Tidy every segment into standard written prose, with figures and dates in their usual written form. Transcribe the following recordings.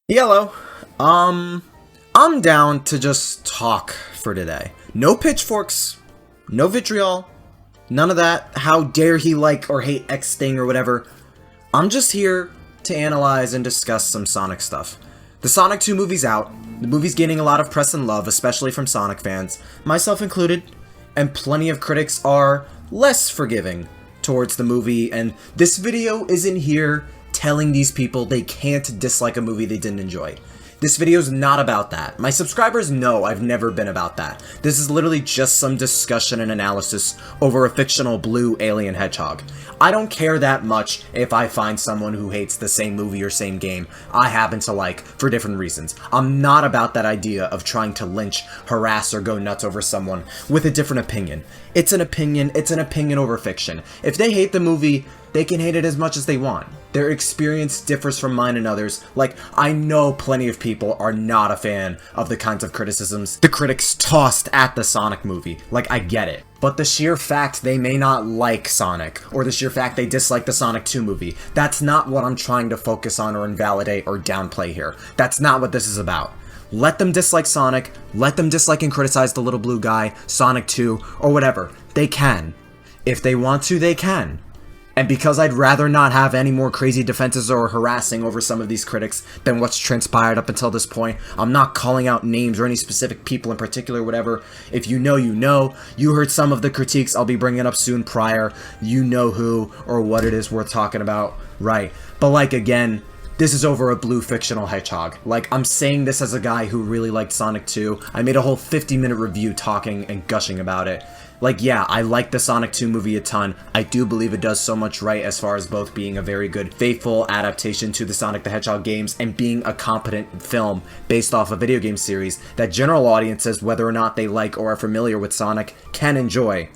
Yellow. I'm down to just talk for today. No pitchforks, no vitriol, none of that. How dare he like or hate X thing or whatever. I'm just here to analyze and discuss some Sonic stuff. The Sonic 2 movie's out. The movie's gaining a lot of press and love, especially from Sonic fans, myself included, and plenty of critics are less forgiving towards the movie, and this video isn't here telling these people they can't dislike a movie they didn't enjoy. This video's not about that. My subscribers know I've never been about that. This is literally just some discussion and analysis over a fictional blue alien hedgehog. I don't care that much if I find someone who hates the same movie or same game I happen to like for different reasons. I'm not about that idea of trying to lynch, harass, or go nuts over someone with a different opinion. It's an opinion over fiction. If they hate the movie, they can hate it as much as they want. Their experience differs from mine and others. Like, I know plenty of people are not a fan of the kinds of criticisms the critics tossed at the Sonic movie. Like, I get it. But the sheer fact they may not like Sonic, or the sheer fact they dislike the Sonic 2 movie, that's not what I'm trying to focus on or invalidate or downplay here. That's not what this is about. Let them dislike Sonic, let them dislike and criticize the little blue guy, Sonic 2, or whatever. They can. If they want to, they can. And because I'd rather not have any more crazy defenses or harassing over some of these critics than what's transpired up until this point, I'm not calling out names or any specific people in particular, whatever. If you know, you know. You heard some of the critiques I'll be bringing up soon prior. You know who or what it is worth talking about. Right. But like, again, this is over a blue fictional hedgehog. Like, I'm saying this as a guy who really liked Sonic 2. I made a whole 50-minute review talking and gushing about it. Like, yeah, I like the Sonic 2 movie a ton. I do believe it does so much right as far as both being a very good, faithful adaptation to the Sonic the Hedgehog games and being a competent film based off a video game series that general audiences, whether or not they like or are familiar with Sonic, can enjoy.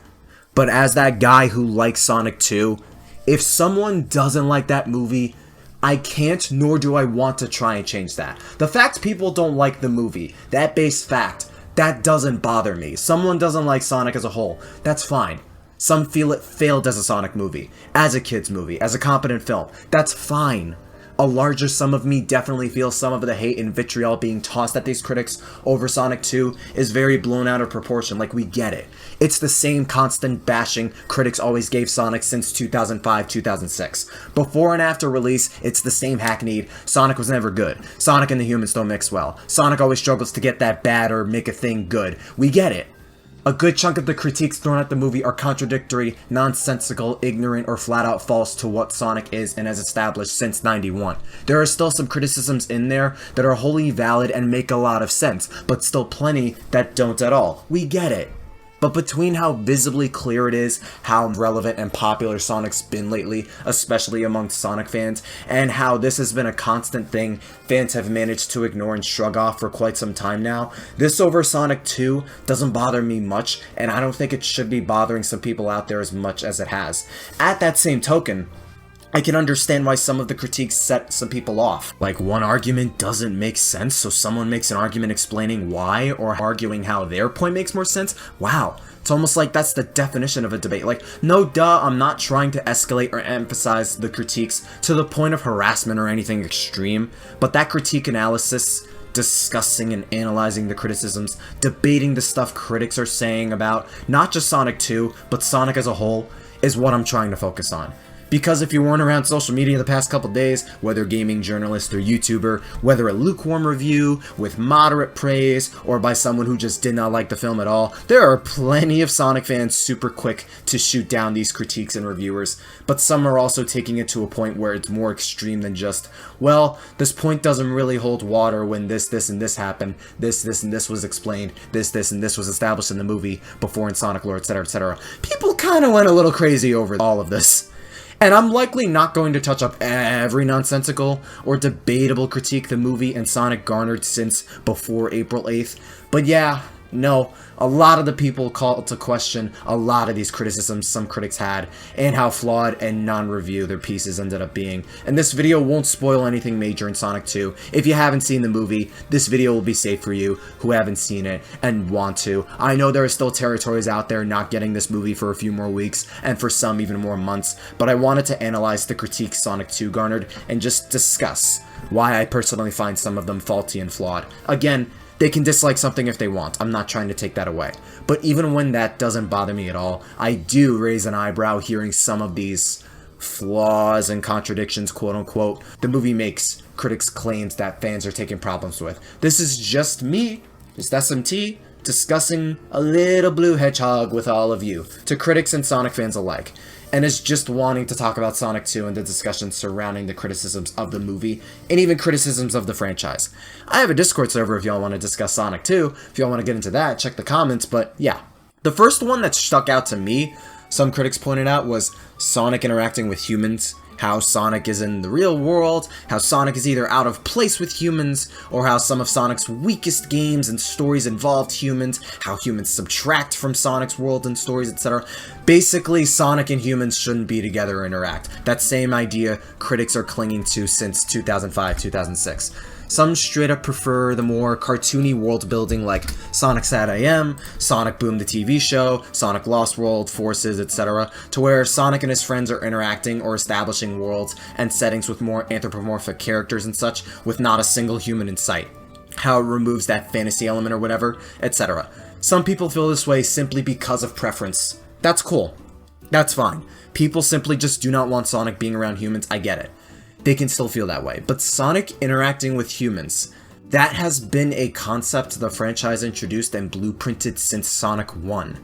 But as that guy who likes Sonic 2, if someone doesn't like that movie, I can't nor do I want to try and change that. The fact people don't like the movie, that base fact, that doesn't bother me. Someone doesn't like Sonic as a whole. That's fine. Some feel it failed as a Sonic movie, as a kid's movie, as a competent film. That's fine. A larger sum of me definitely feels some of the hate and vitriol being tossed at these critics over Sonic 2 is very blown out of proportion. Like, we get it. It's the same constant bashing critics always gave Sonic since 2005, 2006. Before and after release, it's the same hackneyed, Sonic was never good. Sonic and the humans don't mix well. Sonic always struggles to get that bad or make a thing good. We get it. A good chunk of the critiques thrown at the movie are contradictory, nonsensical, ignorant, or flat-out false to what Sonic is and has established since '91. There are still some criticisms in there that are wholly valid and make a lot of sense, but still plenty that don't at all. We get it. But between how visibly clear it is how relevant and popular Sonic's been lately, especially amongst Sonic fans, and how this has been a constant thing fans have managed to ignore and shrug off for quite some time now, this over Sonic 2 doesn't bother me much, and I don't think it should be bothering some people out there as much as it has. At that same token, I can understand why some of the critiques set some people off. Like, one argument doesn't make sense, so someone makes an argument explaining why, or arguing how their point makes more sense. Wow, it's almost like that's the definition of a debate. Like, no duh, I'm not trying to escalate or emphasize the critiques to the point of harassment or anything extreme, but that critique analysis, discussing and analyzing the criticisms, debating the stuff critics are saying about not just Sonic 2, but Sonic as a whole, is what I'm trying to focus on. Because if you weren't around social media the past couple days, whether gaming journalist or YouTuber, whether a lukewarm review with moderate praise, or by someone who just did not like the film at all, there are plenty of Sonic fans super quick to shoot down these critiques and reviewers, but some are also taking it to a point where it's more extreme than just, well, this point doesn't really hold water when this, and this happened, this, and this was explained, this, and this was established in the movie before in Sonic lore, etc., etc. People kind of went a little crazy over all of this. And I'm likely not going to touch up every nonsensical or debatable critique the movie and Sonic garnered since before April 8th, but yeah, No, a lot of the people call to question a lot of these criticisms some critics had, and how flawed and non-review their pieces ended up being. And this video won't spoil anything major in Sonic 2. If you haven't seen the movie, this video will be safe for you who haven't seen it and want to. I know there are still territories out there not getting this movie for a few more weeks, and for some even more months, but I wanted to analyze the critiques Sonic 2 garnered, and just discuss why I personally find some of them faulty and flawed. Again, they can dislike something if they want, I'm not trying to take that away. But even when that doesn't bother me at all, I do raise an eyebrow hearing some of these flaws and contradictions, quote-unquote, the movie makes critics' claims that fans are taking problems with. This is just me, just SMT, discussing a little blue hedgehog with all of you, to critics and Sonic fans alike. And is just wanting to talk about Sonic 2 and the discussions surrounding the criticisms of the movie, and even criticisms of the franchise. I have a Discord server if y'all want to discuss Sonic 2, if y'all want to get into that, check the comments, but yeah. The first one that stuck out to me, some critics pointed out, was Sonic interacting with humans, how Sonic is in the real world, how Sonic is either out of place with humans, or how some of Sonic's weakest games and stories involved humans, how humans subtract from Sonic's world and stories, etc. Basically, Sonic and humans shouldn't be together or interact. That same idea critics are clinging to since 2005-2006. Some straight up prefer the more cartoony world building like Sonic Sad AM, Sonic Boom the TV show, Sonic Lost World, Forces, etc., to where Sonic and his friends are interacting or establishing worlds and settings with more anthropomorphic characters and such, with not a single human in sight. How it removes that fantasy element or whatever, etc. Some people feel this way simply because of preference. That's cool. That's fine. People simply just do not want Sonic being around humans, I get it. They can still feel that way. But Sonic interacting with humans, that has been a concept the franchise introduced and blueprinted since Sonic 1.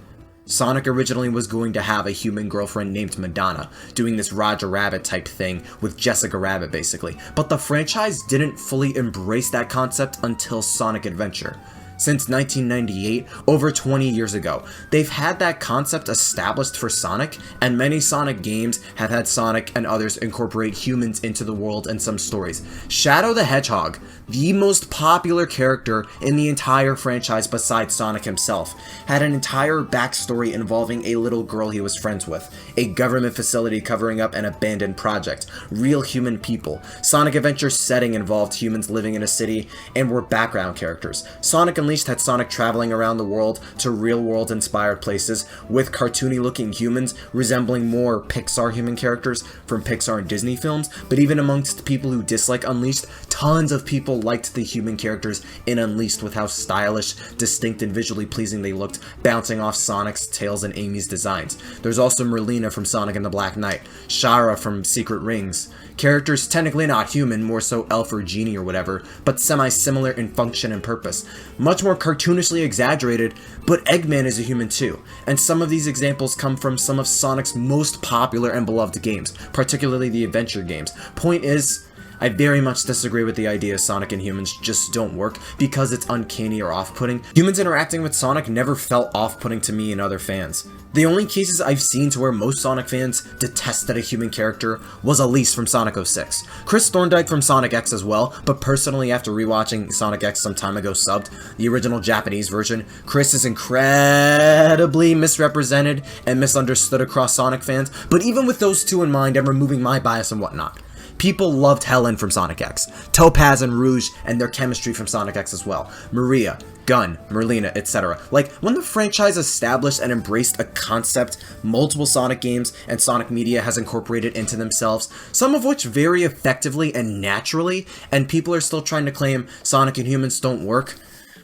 Sonic originally was going to have a human girlfriend named Madonna, doing this Roger Rabbit type thing with Jessica Rabbit basically, but the franchise didn't fully embrace that concept until Sonic Adventure. Since 1998, over 20 years ago, they've had that concept established for Sonic, and many Sonic games have had Sonic and others incorporate humans into the world and some stories. Shadow the Hedgehog, the most popular character in the entire franchise besides Sonic himself, had an entire backstory involving a little girl he was friends with, a government facility covering up an abandoned project, real human people. Sonic Adventure's setting involved humans living in a city and were background characters. Sonic Unleashed had Sonic traveling around the world to real-world inspired places with cartoony-looking humans resembling more Pixar human characters from Pixar and Disney films, but even amongst people who dislike Unleashed, tons of people liked the human characters in Unleashed with how stylish, distinct, and visually pleasing they looked, bouncing off Sonic's, Tails, and Amy's designs. There's also Merlina from Sonic and the Black Knight, Shara from Secret Rings, characters technically not human, more so elf or genie or whatever, but semi-similar in function and purpose. Much more cartoonishly exaggerated, but Eggman is a human too, and some of these examples come from some of Sonic's most popular and beloved games, particularly the adventure games. Point is, I very much disagree with the idea Sonic and humans just don't work because it's uncanny or off-putting. Humans interacting with Sonic never felt off-putting to me and other fans. The only cases I've seen to where most Sonic fans detested a human character was Elise from Sonic 06. Chris Thorndike from Sonic X as well, but personally after rewatching Sonic X some time ago subbed, the original Japanese version, Chris is incredibly misrepresented and misunderstood across Sonic fans, but even with those two in mind, I'm removing my bias and whatnot. People loved Helen from Sonic X, Topaz and Rouge and their chemistry from Sonic X as well, Maria, Gun, Merlina, etc. Like, when the franchise established and embraced a concept multiple Sonic games and Sonic media has incorporated into themselves, some of which very effectively and naturally, and people are still trying to claim Sonic and humans don't work,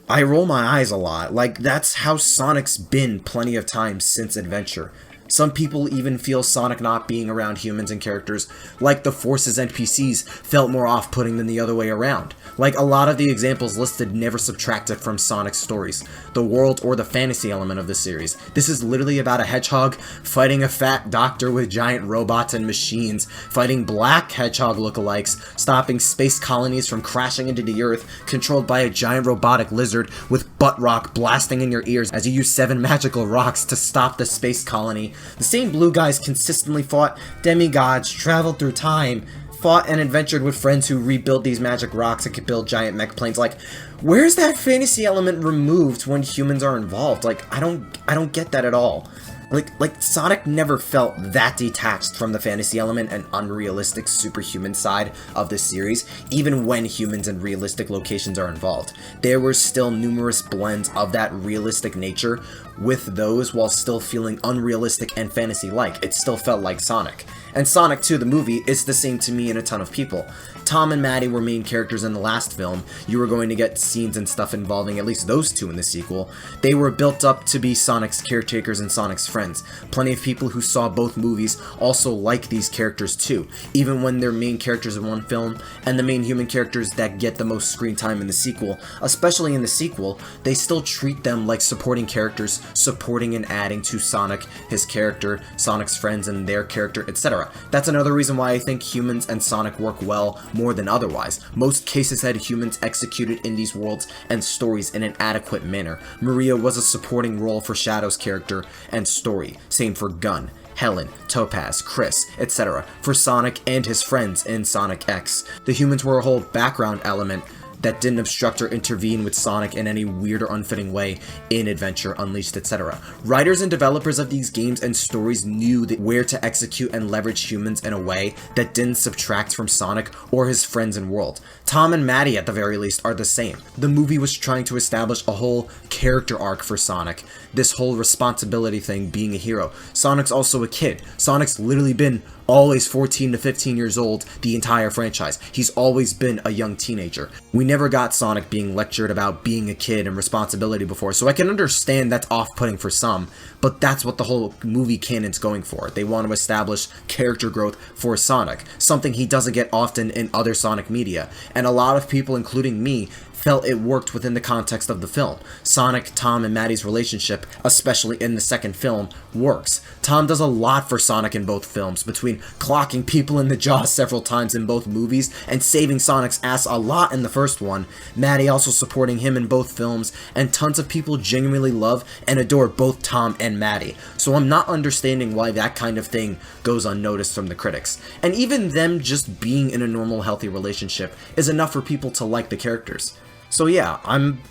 I roll my eyes a lot. Like, that's how Sonic's been plenty of times since Adventure. Some people even feel Sonic not being around humans and characters, like the Forces NPCs, felt more off-putting than the other way around. Like, a lot of the examples listed never subtracted from Sonic's stories, the world or the fantasy element of the series. This is literally about a hedgehog fighting a fat doctor with giant robots and machines, fighting black hedgehog lookalikes, stopping space colonies from crashing into the earth, controlled by a giant robotic lizard with butt rock blasting in your ears as you use 7 magical rocks to stop the space colony. The same blue guys consistently fought demigods, traveled through time, fought and adventured with friends who rebuild these magic rocks and can build giant mech planes. Like, where's that fantasy element removed when humans are involved? Like, I don't get that at all. Like Sonic never felt that detached from the fantasy element and unrealistic superhuman side of the series, even when humans and realistic locations are involved. There were still numerous blends of that realistic nature with those while still feeling unrealistic and fantasy-like. It still felt like Sonic. And Sonic 2, the movie, is the same to me and a ton of people. Tom and Maddie were main characters in the last film. You were going to get scenes and stuff involving at least those two in the sequel. They were built up to be Sonic's caretakers and Sonic's friends. Plenty of people who saw both movies also like these characters too, even when they're main characters in one film, and the main human characters that get the most screen time in the sequel. Especially in the sequel, they still treat them like supporting characters, supporting and adding to Sonic, his character, Sonic's friends and their character, etc. That's another reason why I think humans and Sonic work well more than otherwise. Most cases had humans executed in these worlds and stories in an adequate manner. Maria was a supporting role for Shadow's character and story. Same for Gun, Helen, Topaz, Chris, etc. for Sonic and his friends in Sonic X. The humans were a whole background element that didn't obstruct or intervene with Sonic in any weird or unfitting way in Adventure Unleashed, etc. Writers and developers of these games and stories knew where to execute and leverage humans in a way that didn't subtract from Sonic or his friends and world. Tom and Maddie, at the very least, are the same. The movie was trying to establish a whole character arc for Sonic, this whole responsibility thing, being a hero. Sonic's also a kid. Sonic's literally been always 14 to 15 years old the entire franchise. He's always been a young teenager. We never got Sonic being lectured about being a kid and responsibility before, so I can understand that's off-putting for some, but that's what the whole movie canon's going for. They want to establish character growth for Sonic, something he doesn't get often in other Sonic media, and a lot of people, including me, felt it worked within the context of the film. Sonic, Tom, and Maddie's relationship, especially in the second film, works. Tom does a lot for Sonic in both films, between clocking people in the jaw several times in both movies and saving Sonic's ass a lot in the first one. Maddie also supporting him in both films, and tons of people genuinely love and adore both Tom and Maddie. So I'm not understanding why that kind of thing goes unnoticed from the critics. And even them just being in a normal, healthy relationship is enough for people to like the characters. So yeah, I'm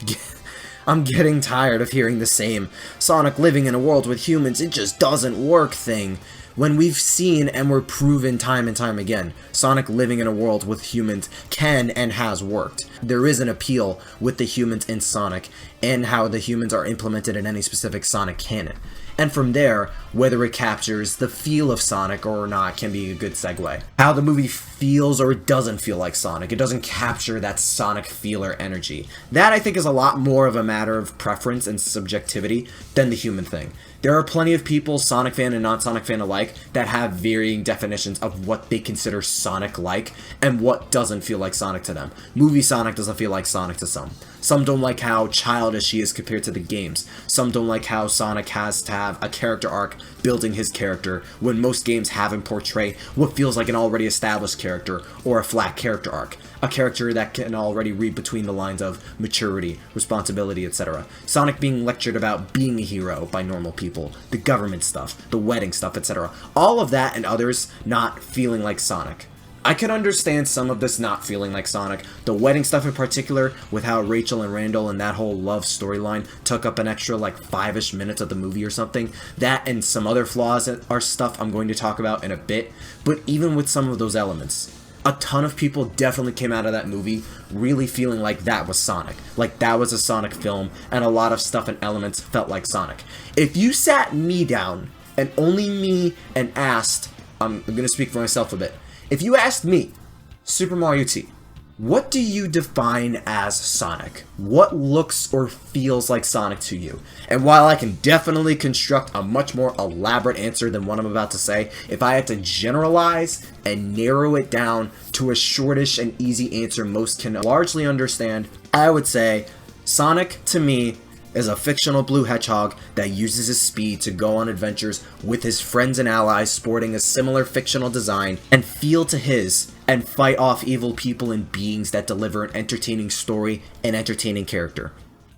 getting tired of hearing the same Sonic living in a world with humans, it just doesn't work thing, when we've seen and we're proven time and time again, Sonic living in a world with humans can and has worked. There is an appeal with the humans in Sonic, and how the humans are implemented in any specific Sonic canon. And from there, whether it captures the feel of Sonic or not can be a good segue. How the movie feels or doesn't feel like Sonic. It doesn't capture that Sonic feel or energy. That, I think, is a lot more of a matter of preference and subjectivity than the human thing. There are plenty of people, Sonic fan and non-Sonic fan alike, that have varying definitions of what they consider Sonic-like and what doesn't feel like Sonic to them. Movie Sonic doesn't feel like Sonic to some. Some don't like how childish he is compared to the games. Some don't like how Sonic has to have a character arc building his character, when most games have him portray what feels like an already established character or a flat character arc. A character that can already read between the lines of maturity, responsibility, etc. Sonic being lectured about being a hero by normal people, the government stuff, the wedding stuff, etc. All of that and others not feeling like Sonic. I can understand some of this not feeling like Sonic. The wedding stuff in particular, with how Rachel and Randall and that whole love storyline took up an extra like 5-ish minutes of the movie or something. That and some other flaws are stuff I'm going to talk about in a bit. But even with some of those elements, a ton of people definitely came out of that movie really feeling like that was Sonic. Like that was a Sonic film, and a lot of stuff and elements felt like Sonic. If you sat me down, and only me, and asked, I'm going to speak for myself a bit. If you asked me, SuperMarioT, what do you define as Sonic? What looks or feels like Sonic to you? And while I can definitely construct a much more elaborate answer than what I'm about to say, if I had to generalize and narrow it down to a shortish and easy answer most can largely understand, I would say Sonic, to me, is a fictional blue hedgehog that uses his speed to go on adventures with his friends and allies sporting a similar fictional design and feel to his, and fight off evil people and beings that deliver an entertaining story and entertaining character.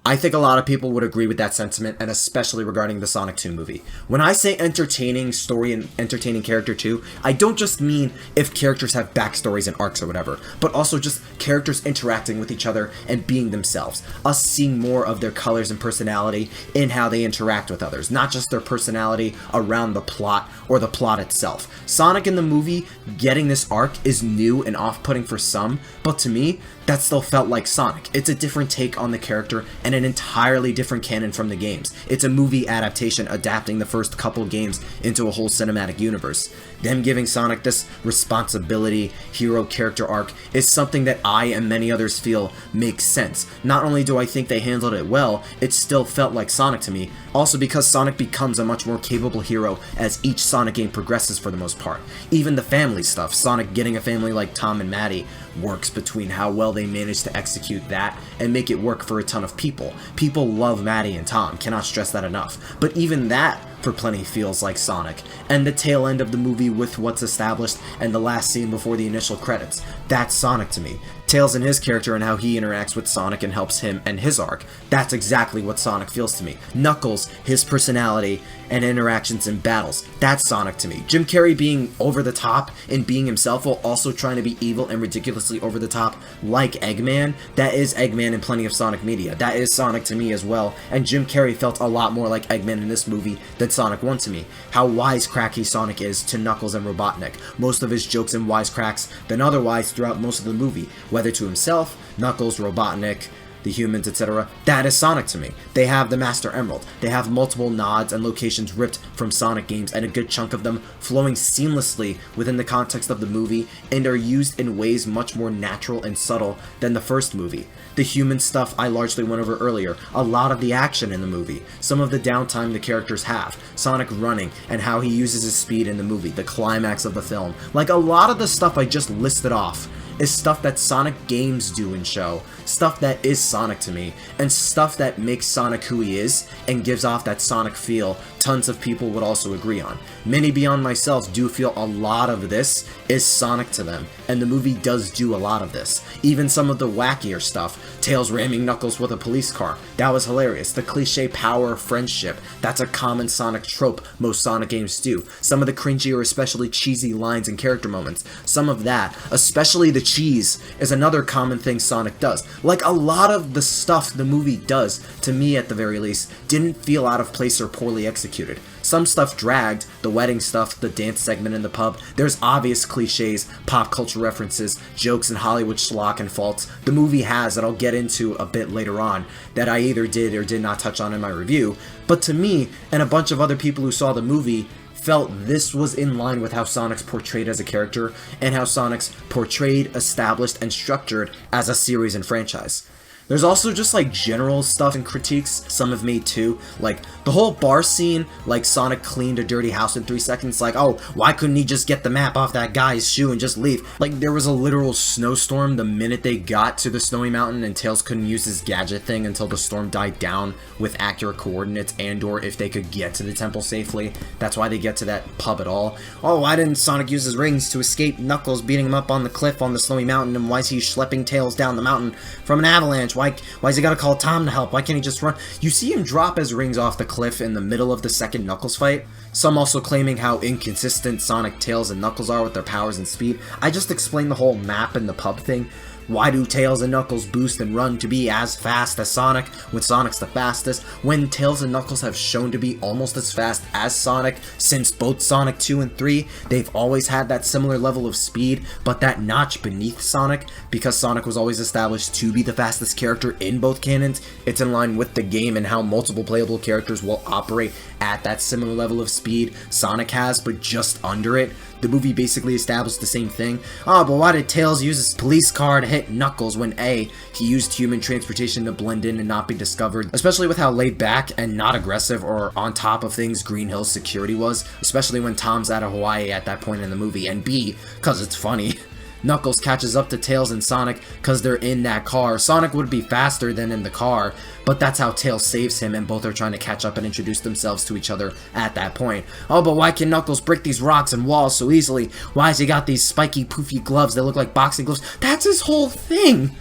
I think a lot of people would agree with that sentiment, and especially regarding the Sonic 2 movie. When I say entertaining story and entertaining character too, I don't just mean if characters have backstories and arcs or whatever, but also just characters interacting with each other and being themselves. Us seeing more of their colors and personality in how they interact with others, not just their personality around the plot or the plot itself. Sonic in the movie getting this arc is new and off-putting for some, but to me, that still felt like Sonic. It's a different take on the character and an entirely different canon from the games. It's a movie adaptation adapting the first couple games into a whole cinematic universe. Them giving Sonic this responsibility, hero character arc is something that I and many others feel makes sense. Not only do I think they handled it well, it still felt like Sonic to me, also because Sonic becomes a much more capable hero as each Sonic game progresses for the most part. Even the family stuff, Sonic getting a family like Tom and Maddie, works between how well they manage to execute that and make it work for a ton of people. People love Maddie and Tom, cannot stress that enough. But even that, for plenty, feels like Sonic. And the tail end of the movie with what's established and the last scene before the initial credits, that's Sonic to me. Tails and his character and how he interacts with Sonic and helps him and his arc, that's exactly what Sonic feels to me. Knuckles, his personality and interactions in battles, that's Sonic to me. Jim Carrey being over the top and being himself while also trying to be evil and ridiculously over the top like Eggman, that is Eggman in plenty of Sonic media. That is Sonic to me as well, and Jim Carrey felt a lot more like Eggman in this movie than Sonic 1 to me. How wisecracky Sonic is to Knuckles and Robotnik. Most of his jokes and wisecracks than otherwise throughout most of the movie, whether to himself, Knuckles, Robotnik, the humans, etc. That is Sonic to me. They have the Master Emerald. They have multiple nods and locations ripped from Sonic games, and a good chunk of them flowing seamlessly within the context of the movie and are used in ways much more natural and subtle than the first movie. The human stuff I largely went over earlier, a lot of the action in the movie, some of the downtime the characters have, Sonic running and how he uses his speed in the movie, the climax of the film. Like a lot of the stuff I just listed off is stuff that Sonic games do and show, stuff that is Sonic to me, and stuff that makes Sonic who he is and gives off that Sonic feel tons of people would also agree on. Many beyond myself do feel a lot of this is Sonic to them, and the movie does do a lot of this. Even some of the wackier stuff, Tails ramming Knuckles with a police car, that was hilarious. The cliche power of friendship, that's a common Sonic trope most Sonic games do. Some of the cringy or especially cheesy lines and character moments, some of that, especially the cheese, is another common thing Sonic does. Like a lot of the stuff the movie does, to me at the very least, didn't feel out of place or poorly executed. Some stuff dragged, the wedding stuff, the dance segment in the pub, there's obvious cliches, pop culture references, jokes and Hollywood schlock and faults the movie has that I'll get into a bit later on that I either did or did not touch on in my review, but to me, and a bunch of other people who saw the movie, felt this was in line with how Sonic's portrayed as a character and how Sonic's portrayed, established, and structured as a series and franchise. There's also just like general stuff and critiques some have made too, like the whole bar scene, like Sonic cleaned a dirty house in 3 seconds, like, oh, why couldn't he just get the map off that guy's shoe and just leave? Like there was a literal snowstorm the minute they got to the snowy mountain and Tails couldn't use his gadget thing until the storm died down with accurate coordinates and or if they could get to the temple safely. That's why they get to that pub at all. Oh, why didn't Sonic use his rings to escape Knuckles beating him up on the cliff on the snowy mountain, and why is he schlepping Tails down the mountain from an avalanche? Why's he gotta call Tom to help? Why can't he just run? You see him drop his rings off the cliff in the middle of the second Knuckles fight. Some also claiming how inconsistent Sonic, Tails, and Knuckles are with their powers and speed. I just explained the whole map and the pub thing. Why do Tails and Knuckles boost and run to be as fast as Sonic when Sonic's the fastest, when Tails and Knuckles have shown to be almost as fast as Sonic since both Sonic 2 and 3? They've always had that similar level of speed, but that notch beneath Sonic, because Sonic was always established to be the fastest character in both canons. It's in line with the game and how multiple playable characters will operate at that similar level of speed Sonic has, but just under it. The movie basically established the same thing. Oh, but why did Tails use his police car to hit Knuckles when A, he used human transportation to blend in and not be discovered, especially with how laid back and not aggressive or on top of things Green Hill's security was, especially when Tom's out of Hawaii at that point in the movie, and B, cause it's funny. Knuckles catches up to Tails and Sonic because they're in that car. Sonic would be faster than in the car, but that's how Tails saves him, and both are trying to catch up and introduce themselves to each other at that point. Oh, but why can Knuckles break these rocks and walls so easily? Why has he got these spiky, poofy gloves that look like boxing gloves? That's his whole thing!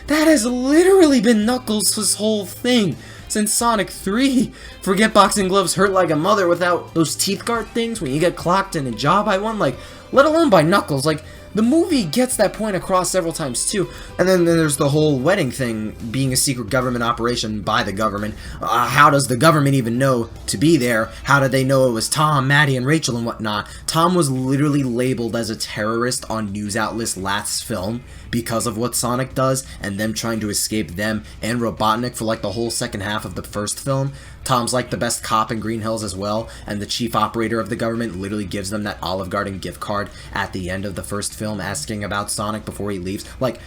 That has literally been Knuckles' whole thing since Sonic 3. Forget boxing gloves hurt like a mother without those teeth guard things when you get clocked in a job by one, like, let alone by Knuckles. Like, the movie gets that point across several times too. And then there's the whole wedding thing being a secret government operation by the government. How does the government even know to be there? How did they know it was Tom, Maddie, and Rachel and whatnot? Tom was literally labeled as a terrorist on news outlets last film because of what Sonic does and them trying to escape them and Robotnik for like the whole second half of the first film. Tom's like the best cop in Green Hills as well, and the chief operator of the government literally gives them that Olive Garden gift card at the end of the first film asking about Sonic before he leaves. Like,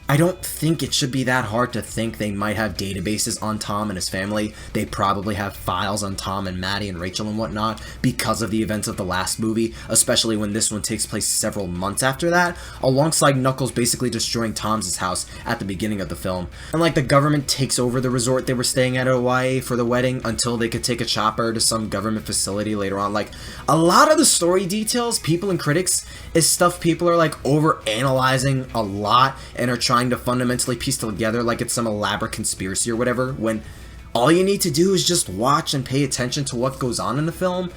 I don't think it should be that hard to think they might have databases on Tom and his family. They probably have files on Tom and Maddie and Rachel and whatnot because of the events of the last movie, especially when this one takes place several months after that, alongside Knuckles basically destroying Tom's house at the beginning of the film. And like the government takes over the resort they were staying at Hawaii for the wedding until they could take a chopper to some government facility later on. Like, a lot of the story details, people and critics, is stuff people are like over-analyzing a lot and are trying to fundamentally piece together like it's some elaborate conspiracy or whatever, when all you need to do is just watch and pay attention to what goes on in the film.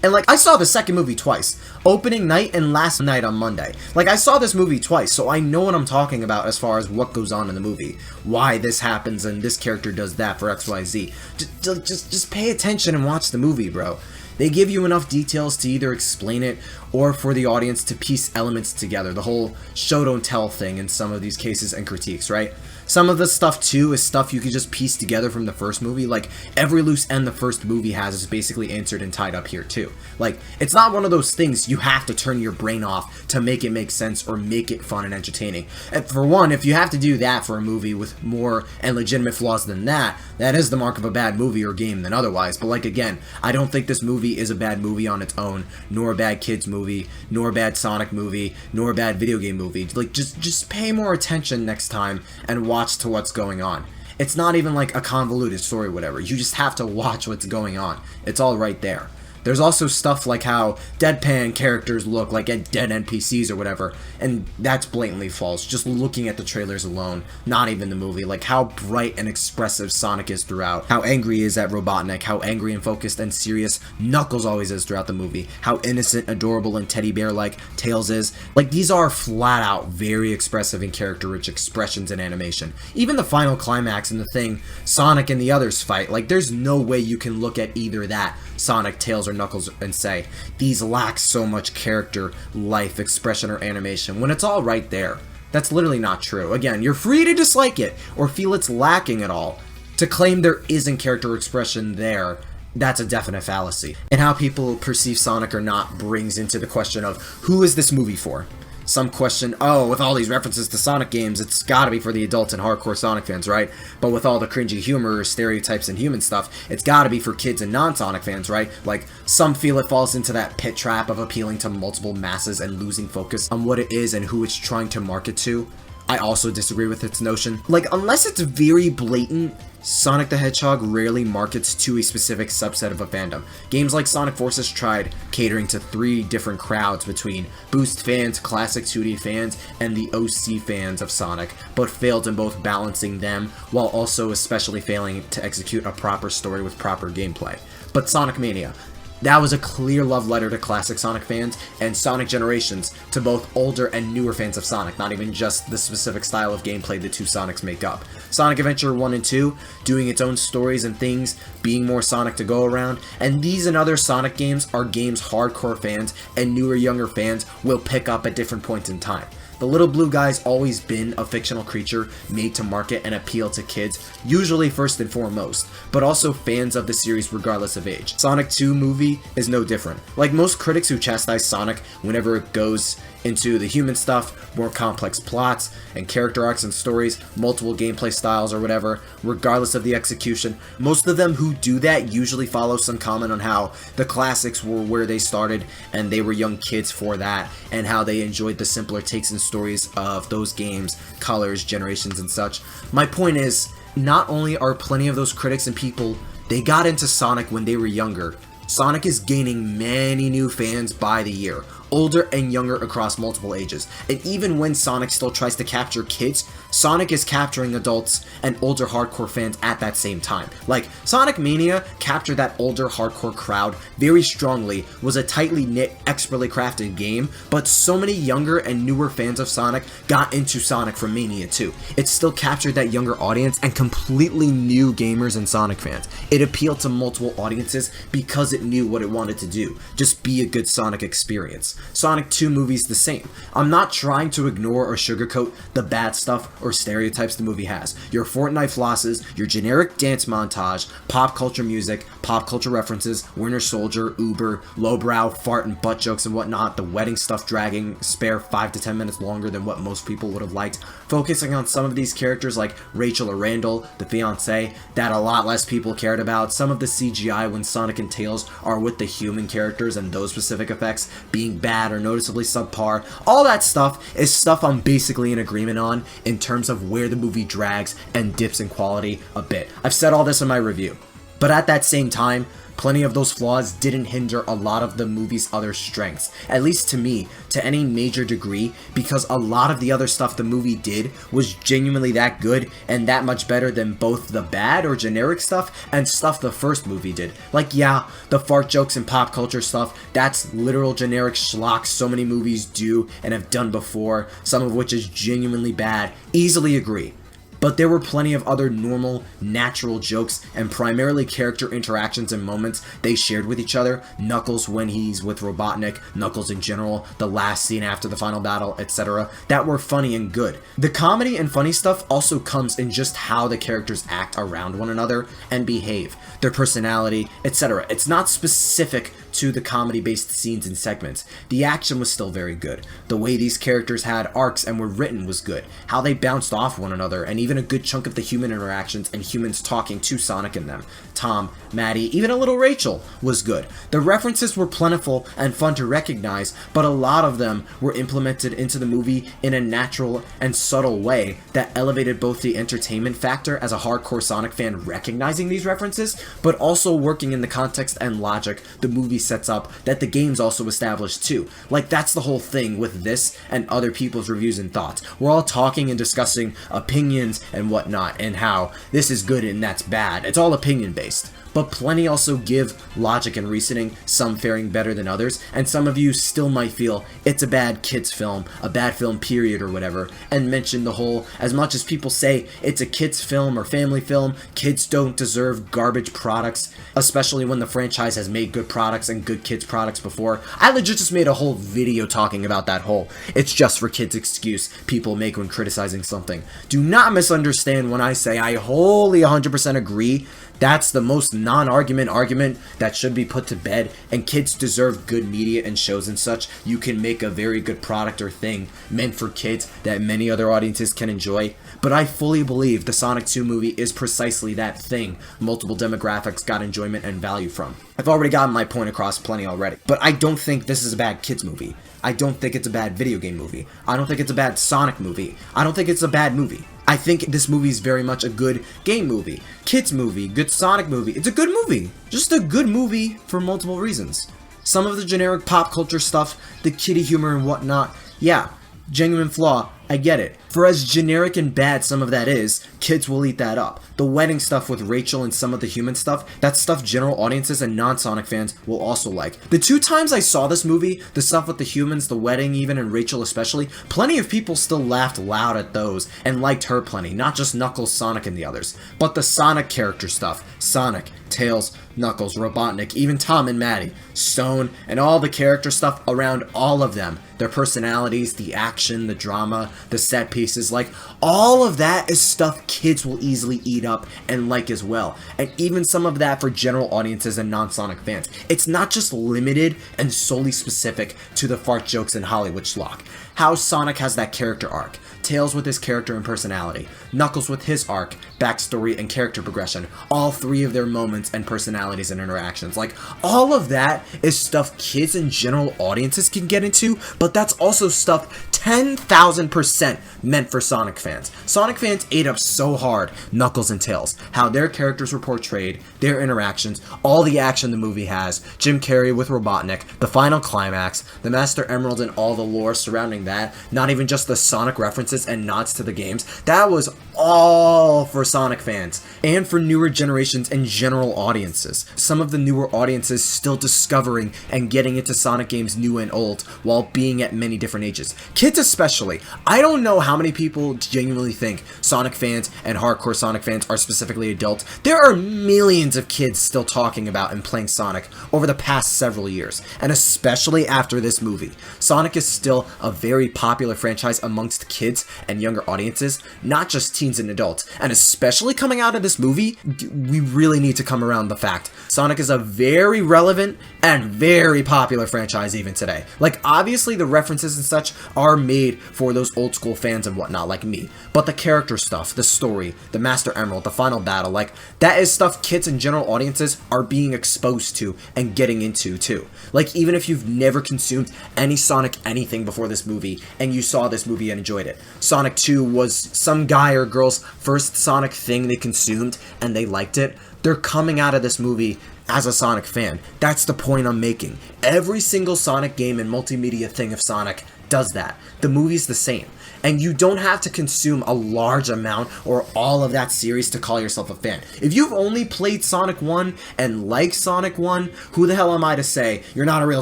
And like, I saw the second movie twice, opening night and last night on Monday. Like, I saw this movie twice, so I know what I'm talking about as far as what goes on in the movie, why this happens and this character does that for XYZ. Just pay attention and watch the movie, bro. They give you enough details to either explain it or for the audience to piece elements together. The whole show don't tell thing in some of these cases and critiques, right? Some of the stuff too is stuff you can just piece together from the first movie. Like, every loose end the first movie has is basically answered and tied up here too. Like, it's not one of those things you have to turn your brain off to make it make sense or make it fun and entertaining. And for one, if you have to do that for a movie with more and legitimate flaws than that, that is the mark of a bad movie or game than otherwise. But like, again, I don't think this movie is a bad movie on its own, nor a bad kids movie, nor a bad Sonic movie, nor a bad video game movie. Like, just pay more attention next time and watch to what's going on. It's not even like a convoluted story or whatever. You just have to watch what's going on. It's all right there. There's also stuff like how deadpan characters look like dead NPCs or whatever, and that's blatantly false. Just looking at the trailers alone, not even the movie. Like how bright and expressive Sonic is throughout, how angry he is at Robotnik, how angry and focused and serious Knuckles always is throughout the movie, how innocent, adorable, and teddy bear-like Tails is. Like, these are flat out very expressive and character-rich expressions in animation. Even the final climax and the thing Sonic and the others fight, like, there's no way you can look at either that, Sonic, Tails, or Knuckles, and say, these lack so much character, life, expression, or animation, when it's all right there. That's literally not true. Again, you're free to dislike it, or feel it's lacking at all. To claim there isn't character expression there, that's a definite fallacy. And how people perceive Sonic or not brings into the question of, who is this movie for? Some question, oh, with all these references to Sonic games, it's gotta be for the adults and hardcore Sonic fans, right? But with all the cringy humor, stereotypes, and human stuff, it's gotta be for kids and non-Sonic fans, right? Like, some feel it falls into that pit trap of appealing to multiple masses and losing focus on what it is and who it's trying to market to. I also disagree with its notion. Like, unless it's very blatant, Sonic the Hedgehog rarely markets to a specific subset of a fandom. Games like Sonic Forces tried catering to 3 different crowds between Boost fans, classic 2D fans, and the OC fans of Sonic, but failed in both balancing them while also especially failing to execute a proper story with proper gameplay. But Sonic Mania, that was a clear love letter to classic Sonic fans and Sonic Generations, to both older and newer fans of Sonic, not even just the specific style of gameplay the two Sonics make up. Sonic Adventure 1 and 2, doing its own stories and things, being more Sonic to go around, and these and other Sonic games are games hardcore fans and newer younger fans will pick up at different points in time. The little blue guy's always been a fictional creature made to market and appeal to kids, usually first and foremost, but also fans of the series regardless of age. Sonic 2 movie is no different. Like most critics who chastise Sonic whenever it goes into the human stuff, more complex plots and character arcs and stories, multiple gameplay styles or whatever, regardless of the execution, most of them who do that usually follow some comment on how the classics were where they started and they were young kids for that, and how they enjoyed the simpler takes and stories of those games, colors, generations, and such. My point is, not only are plenty of those critics and people, they got into Sonic when they were younger, Sonic is gaining many new fans by the year. older and younger across multiple ages. And even when Sonic still tries to capture kids, Sonic is capturing adults and older hardcore fans at that same time. Like, Sonic Mania captured that older hardcore crowd very strongly, was a tightly knit, expertly crafted game, but so many younger and newer fans of Sonic got into Sonic from Mania 2. It still captured that younger audience and completely new gamers and Sonic fans. It appealed to multiple audiences because it knew what it wanted to do. Just be a good Sonic experience. Sonic 2 movie's the same. I'm not trying to ignore or sugarcoat the bad stuff or stereotypes the movie has. Your Fortnite flosses, your generic dance montage, pop culture music, pop culture references, Winter Soldier, Uber, lowbrow, fart and butt jokes and whatnot, the wedding stuff dragging spare 5 to 10 minutes longer than what most people would have liked, focusing on some of these characters like Rachel or Randall, the fiancé, that a lot less people cared about, some of the CGI when Sonic and Tails are with the human characters and those specific effects being bad or noticeably subpar, all that stuff is stuff I'm basically in agreement on in terms of where the movie drags and dips in quality a bit. I've said all this in my review. But at that same time, plenty of those flaws didn't hinder a lot of the movie's other strengths, at least to me, to any major degree, because a lot of the other stuff the movie did was genuinely that good and that much better than both the bad or generic stuff and stuff the first movie did. Like, yeah, the fart jokes and pop culture stuff, that's literal generic schlock so many movies do and have done before, some of which is genuinely bad, easily agree. But there were plenty of other normal, natural jokes and primarily character interactions and moments they shared with each other. Knuckles when he's with Robotnik, Knuckles in general, the last scene after the final battle, etc. that were funny and good. The comedy and funny stuff also comes in just how the characters act around one another and behave, their personality, etc. It's not specific to the comedy-based scenes and segments. The action was still very good. The way these characters had arcs and were written was good. How they bounced off one another, and even a good chunk of the human interactions and humans talking to Sonic in them. Tom, Maddie, even a little Rachel was good. The references were plentiful and fun to recognize, but a lot of them were implemented into the movie in a natural and subtle way that elevated both the entertainment factor as a hardcore Sonic fan recognizing these references, but also working in the context and logic the movie sets up that the game's also established too. Like, that's the whole thing with this and other people's reviews and thoughts. We're all talking and discussing opinions and whatnot, and how this is good and that's bad. It's all opinion based. But plenty also give logic and reasoning, some faring better than others, and some of you still might feel it's a bad kids film, a bad film period or whatever, and mention the whole, as much as people say it's a kids film or family film, kids don't deserve garbage products, especially when the franchise has made good products and good kids products before. I legit just made a whole video talking about that whole "it's just for kids" excuse people make when criticizing something. Do not misunderstand when I say I wholly 100% agree. That's the most non-argument argument that should be put to bed, and kids deserve good media and shows and such. You can make a very good product or thing meant for kids that many other audiences can enjoy, but I fully believe the Sonic 2 movie is precisely that thing multiple demographics got enjoyment and value from. I've already gotten my point across plenty already, but I don't think this is a bad kids movie. I don't think it's a bad video game movie. I don't think it's a bad Sonic movie. I don't think it's a bad movie. I think this movie is very much a good game movie, kids movie, good Sonic movie. It's a good movie. Just a good movie for multiple reasons. Some of the generic pop culture stuff, the kiddie humor and whatnot, yeah, genuine flaw, I get it. For as generic and bad some of that is, kids will eat that up. The wedding stuff with Rachel and some of the human stuff, that's stuff general audiences and non-Sonic fans will also like. The 2 times I saw this movie, the stuff with the humans, the wedding even, and Rachel especially, plenty of people still laughed loud at those and liked her plenty, not just Knuckles, Sonic, and the others. But the Sonic character stuff, Sonic, Tails, Knuckles, Robotnik, even Tom and Maddie, Stone, and all the character stuff around all of them, their personalities, the action, the drama, the set pieces, like, all of that is stuff kids will easily eat up and like as well. And even some of that for general audiences and non-Sonic fans. It's not just limited and solely specific to the fart jokes and Hollywood schlock. how Sonic has that character arc, Tails with his character and personality, Knuckles with his arc, backstory, and character progression, all three of their moments and personalities and interactions. Like, all of that is stuff kids and general audiences can get into, but that's also stuff 10,000% meant for Sonic fans. Sonic fans ate up so hard Knuckles and Tails, how their characters were portrayed, their interactions, all the action the movie has, Jim Carrey with Robotnik, the final climax, the Master Emerald and all the lore surrounding that, not even just the Sonic references and nods to the games. That was all for Sonic fans, and for newer generations and general audiences. Some of the newer audiences still discovering and getting into Sonic games new and old, while being at many different ages. Kids especially. I don't know how many people genuinely think Sonic fans and hardcore Sonic fans are specifically adults. There are millions of kids still talking about and playing Sonic over the past several years, and especially after this movie. Sonic is still a very popular franchise amongst kids and younger audiences, not just teens and adults. And especially coming out of this movie, we really need to come around the fact Sonic is a very relevant and very popular franchise even today. Like, obviously the references and such are made for those old school fans and whatnot like me, but the character stuff, the story, the Master Emerald, the final battle, like, that is stuff kids and general audiences are being exposed to and getting into too. Like, even if you've never consumed any Sonic anything before this movie and you saw this movie and enjoyed it, Sonic 2 was some guy or girl's first Sonic thing they consumed and they liked it, they're coming out of this movie as a Sonic fan. That's the point I'm making. Every single Sonic game and multimedia thing of Sonic does that. The movie's the same. And you don't have to consume a large amount or all of that series to call yourself a fan. If you've only played Sonic 1 and like Sonic 1, who the hell am I to say you're not a real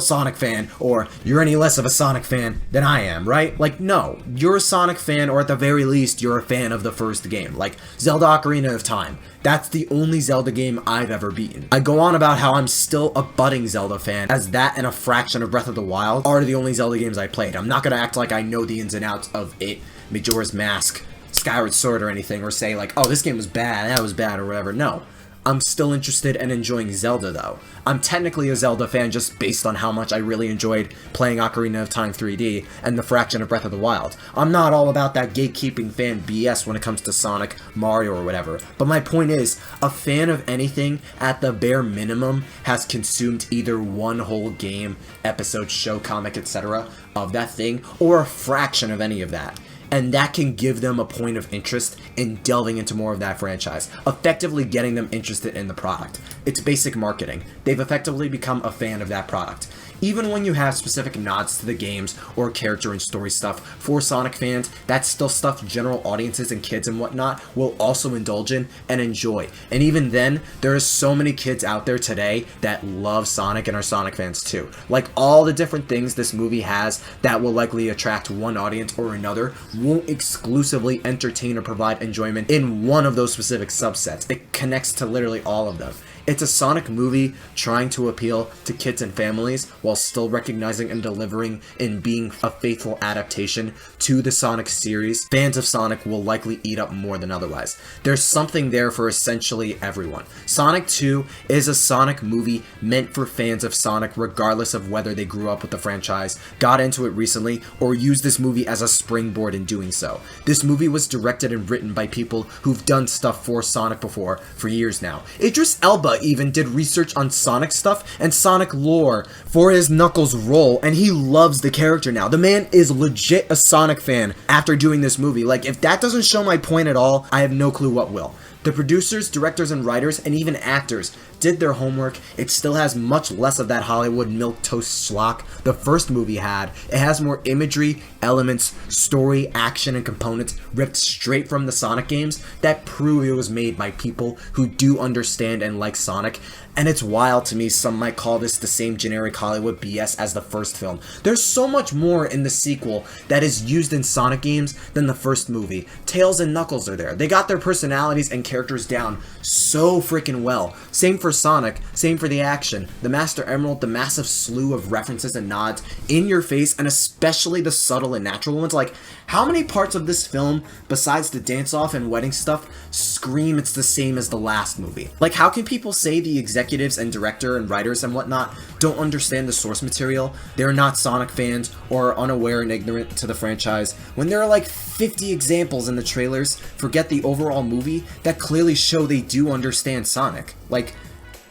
Sonic fan or you're any less of a Sonic fan than I am, right? Like, no, you're a Sonic fan, or at the very least, you're a fan of the first game. Like, Zelda Ocarina of Time. That's the only Zelda game I've ever beaten. I go on about how I'm still a budding Zelda fan, as that and a fraction of Breath of the Wild are the only Zelda games I played. I'm not gonna act like I know the ins and outs of it, Majora's Mask, Skyward Sword, or anything, or say like, oh, this game was bad, that was bad, or whatever. No. I'm still interested and enjoying Zelda, though. I'm technically a Zelda fan just based on how much I really enjoyed playing Ocarina of Time 3D and the fraction of Breath of the Wild. I'm not all about that gatekeeping fan BS when it comes to Sonic, Mario, or whatever. But my point is, a fan of anything, at the bare minimum, has consumed either one whole game, episode, show, comic, etc. of that thing, or a fraction of any of that. And that can give them a point of interest in delving into more of that franchise, effectively getting them interested in the product. It's basic marketing. They've effectively become a fan of that product. Even when you have specific nods to the games or character and story stuff for Sonic fans, that's still stuff general audiences and kids and whatnot will also indulge in and enjoy. And even then, there are so many kids out there today that love Sonic and are Sonic fans too. Like, all the different things this movie has that will likely attract one audience or another won't exclusively entertain or provide enjoyment in one of those specific subsets. It connects to literally all of them. It's a Sonic movie trying to appeal to kids and families while still recognizing and delivering and being a faithful adaptation to the Sonic series. Fans of Sonic will likely eat up more than otherwise. There's something there for essentially everyone. Sonic 2 is a Sonic movie meant for fans of Sonic regardless of whether they grew up with the franchise, got into it recently, or used this movie as a springboard in doing so. This movie was directed and written by people who've done stuff for Sonic before for years now. Idris Elba even did research on Sonic stuff and Sonic lore for his Knuckles role, and he loves the character now. The man is legit a Sonic fan after doing this movie. Like, if that doesn't show my point at all, I have no clue what will. The producers, directors, and writers, and even actors did their homework. It still has much less of that Hollywood milquetoast schlock the first movie had. It has more imagery, elements, story, action, and components ripped straight from the Sonic games that prove it was made by people who do understand and like Sonic. And it's wild to me some might call this the same generic Hollywood BS as the first film. There's so much more in the sequel that is used in Sonic games than the first movie. Tails and Knuckles are there. They got their personalities and characters down so freaking well. Same for for Sonic, same for the action. The Master Emerald, the massive slew of references and nods in your face, and especially the subtle and natural ones. Like, how many parts of this film, besides the dance-off and wedding stuff, scream it's the same as the last movie? Like, how can people say the executives and director and writers and whatnot don't understand the source material, they're not Sonic fans, or are unaware and ignorant to the franchise, when there are like 50 examples in the trailers, forget the overall movie, that clearly show they do understand Sonic? Like,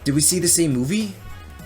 did we see the same movie?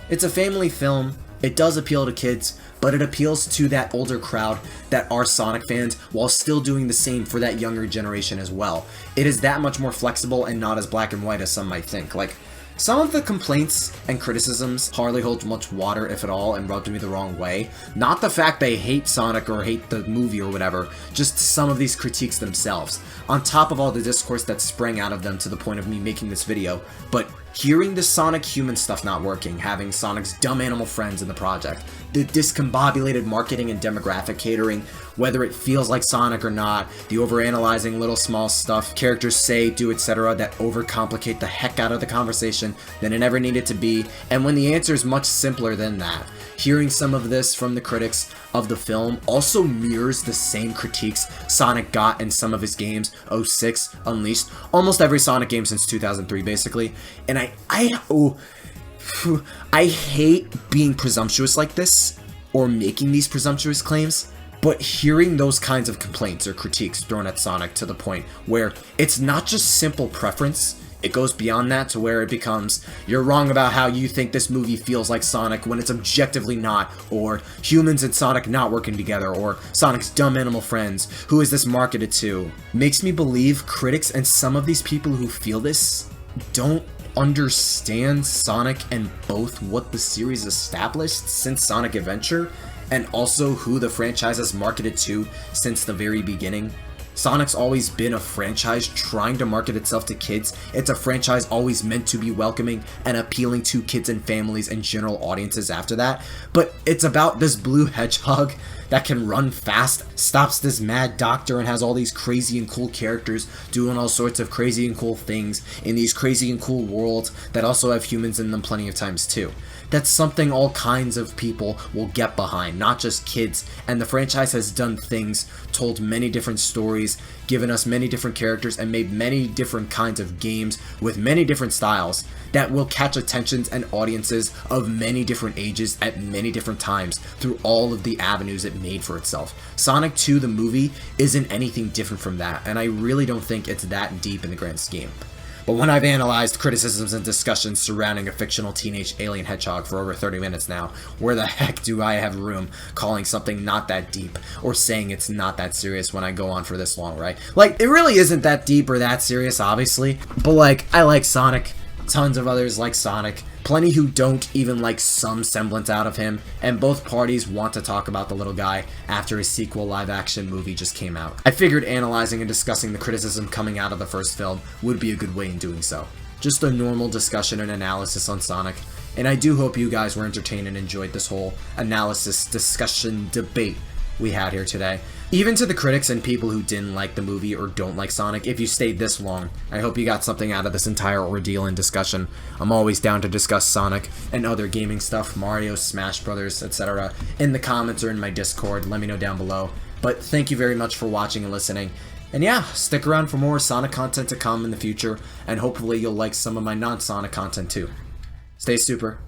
It's a family film, it does appeal to kids, but it appeals to that older crowd that are Sonic fans while still doing the same for that younger generation as well. It is that much more flexible and not as black and white as some might think. Like, some of the complaints and criticisms hardly hold much water, if at all, and rubbed me the wrong way. Not the fact they hate Sonic or hate the movie or whatever, just some of these critiques themselves, on top of all the discourse that sprang out of them to the point of me making this video. But hearing the Sonic human stuff not working, having Sonic's dumb animal friends in the project, the discombobulated marketing and demographic catering, whether it feels like Sonic or not, the overanalyzing little small stuff characters say, do, etc. that overcomplicate the heck out of the conversation than it ever needed to be, and when the answer is much simpler than that. Hearing some of this from the critics of the film also mirrors the same critiques Sonic got in some of his games, 06, Unleashed, almost every Sonic game since 2003 basically, and I hate being presumptuous like this, or making these presumptuous claims, but hearing those kinds of complaints or critiques thrown at Sonic to the point where it's not just simple preference, it goes beyond that to where it becomes, you're wrong about how you think this movie feels like Sonic when it's objectively not, or humans and Sonic not working together, or Sonic's dumb animal friends, who is this marketed to, makes me believe critics and some of these people who feel this don't understand Sonic and both what the series established since Sonic Adventure, and also who the franchise has marketed to since the very beginning. Sonic's always been a franchise trying to market itself to kids. It's a franchise always meant to be welcoming and appealing to kids and families and general audiences after that. But it's about this blue hedgehog that can run fast, stops this mad doctor, and has all these crazy and cool characters doing all sorts of crazy and cool things in these crazy and cool worlds that also have humans in them plenty of times too. That's something all kinds of people will get behind, not just kids, and the franchise has done things, told many different stories, given us many different characters, and made many different kinds of games with many different styles that will catch attentions and audiences of many different ages at many different times through all of the avenues it made for itself. Sonic 2, the movie, isn't anything different from that, and I really don't think it's that deep in the grand scheme. But when I've analyzed criticisms and discussions surrounding a fictional teenage alien hedgehog for over 30 minutes now, where the heck do I have room calling something not that deep, or saying it's not that serious when I go on for this long, right? Like, it really isn't that deep or that serious, obviously, but like, I like Sonic, tons of others like Sonic, plenty who don't even like some semblance out of him, and both parties want to talk about the little guy after his sequel live-action movie just came out. I figured analyzing and discussing the criticism coming out of the first film would be a good way in doing so. Just a normal discussion and analysis on Sonic, and I do hope you guys were entertained and enjoyed this whole analysis, discussion, debate we had here today. Even to the critics and people who didn't like the movie or don't like Sonic, if you stayed this long, I hope you got something out of this entire ordeal and discussion. I'm always down to discuss Sonic and other gaming stuff, Mario, Smash Brothers, etc. in the comments or in my Discord. Let me know down below. But thank you very much for watching and listening. And yeah, stick around for more Sonic content to come in the future, and hopefully you'll like some of my non-Sonic content too. Stay super.